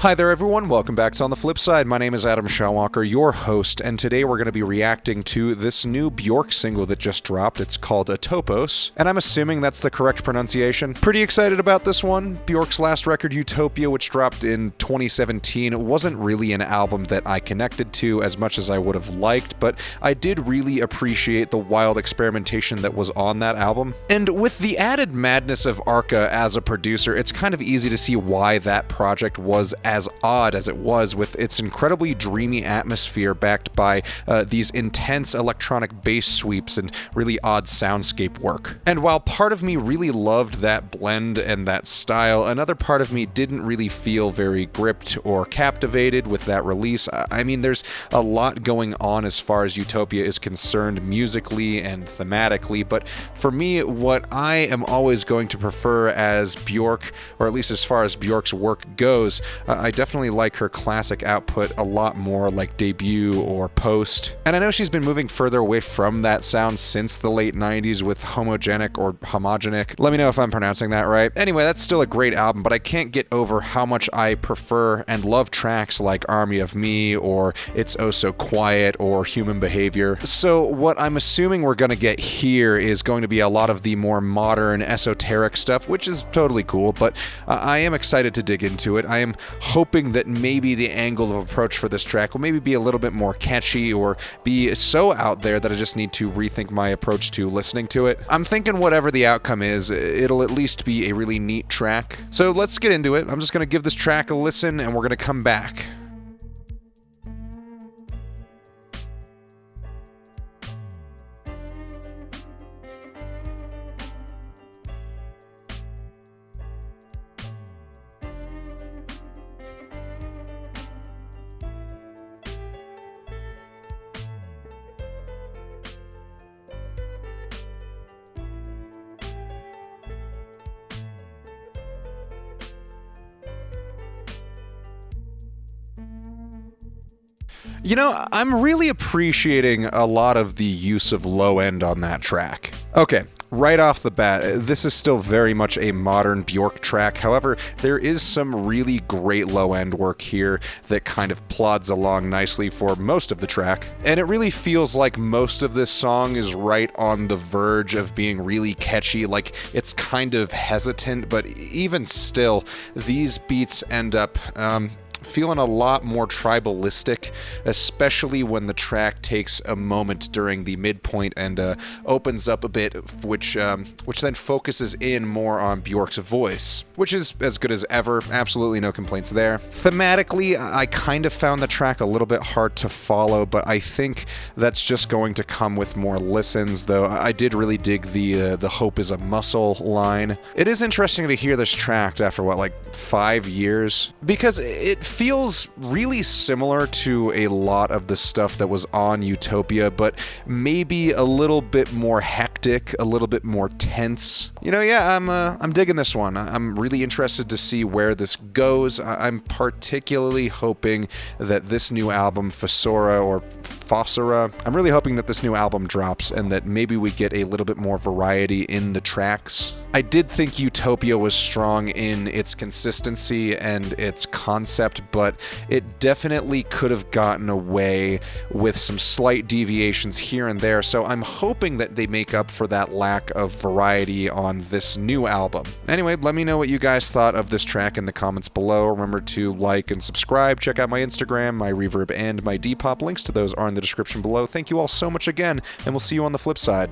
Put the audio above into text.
Hi there everyone, welcome back to On the Flip Side. My name is Adam Shawalker, your host, and today we're going to be reacting to this new Bjork single that just dropped. It's called Atopos, and I'm assuming that's the correct pronunciation. Pretty excited about this one. Bjork's last record, Utopia, which dropped in 2017, wasn't really an album that I connected to as much as I would have liked, but I did really appreciate the wild experimentation that was on that album. And with the added madness of Arca as a producer, it's kind of easy to see why that project was as odd as it was, with its incredibly dreamy atmosphere backed by these intense electronic bass sweeps and really odd soundscape work. And while part of me really loved that blend and that style, another part of me didn't really feel very gripped or captivated with that release. I mean, there's a lot going on as far as Utopia is concerned musically and thematically, but for me, what I am always going to prefer as Bjork, or at least as far as Bjork's work goes, I definitely like her classic output a lot more, like Debut or Post. And I know she's been moving further away from that sound since the late 90s with Homogenic or Homogenic. Let me know if I'm pronouncing that right. Anyway, that's still a great album, but I can't get over how much I prefer and love tracks like Army of Me or It's Oh So Quiet or Human Behavior. So what I'm assuming we're gonna get here is going to be a lot of the more modern, esoteric stuff, which is totally cool, but I am excited to dig into it. I am hoping that maybe the angle of approach for this track will maybe be a little bit more catchy or be so out there that I just need to rethink my approach to listening to it. I'm thinking whatever the outcome is, it'll at least be a really neat track. So let's get into it. I'm just gonna give this track a listen and we're gonna come back. You know, I'm really appreciating a lot of the use of low end on that track. Okay, right off the bat, this is still very much a modern Bjork track. However, there is some really great low end work here that kind of plods along nicely for most of the track. And it really feels like most of this song is right on the verge of being really catchy, like it's kind of hesitant, but even still, these beats end up, feeling a lot more tribalistic, especially when the track takes a moment during the midpoint and opens up a bit, which then focuses in more on Bjork's voice, which is as good as ever. Absolutely no complaints there. Thematically, I kind of found the track a little bit hard to follow, but I think that's just going to come with more listens, though I did really dig the hope is a muscle line. It is interesting to hear this track after, what, like 5 years? Because it feels really similar to a lot of the stuff that was on Utopia, but maybe a little bit more hectic, a little bit more tense. You know, yeah, I'm digging this one. I'm really interested to see where this goes. I'm particularly hoping that this new album, Fossora, I'm really hoping that this new album drops and that maybe we get a little bit more variety in the tracks. I did think Utopia was strong in its consistency and its concept, but it definitely could have gotten away with some slight deviations here and there, so I'm hoping that they make up for that lack of variety on this new album. Anyway, let me know what you guys thought of this track in the comments below. Remember to like and subscribe. Check out my Instagram, my Reverb, and my Depop. Links to those are in the description below. Thank you all so much again, and we'll see you on the flip side.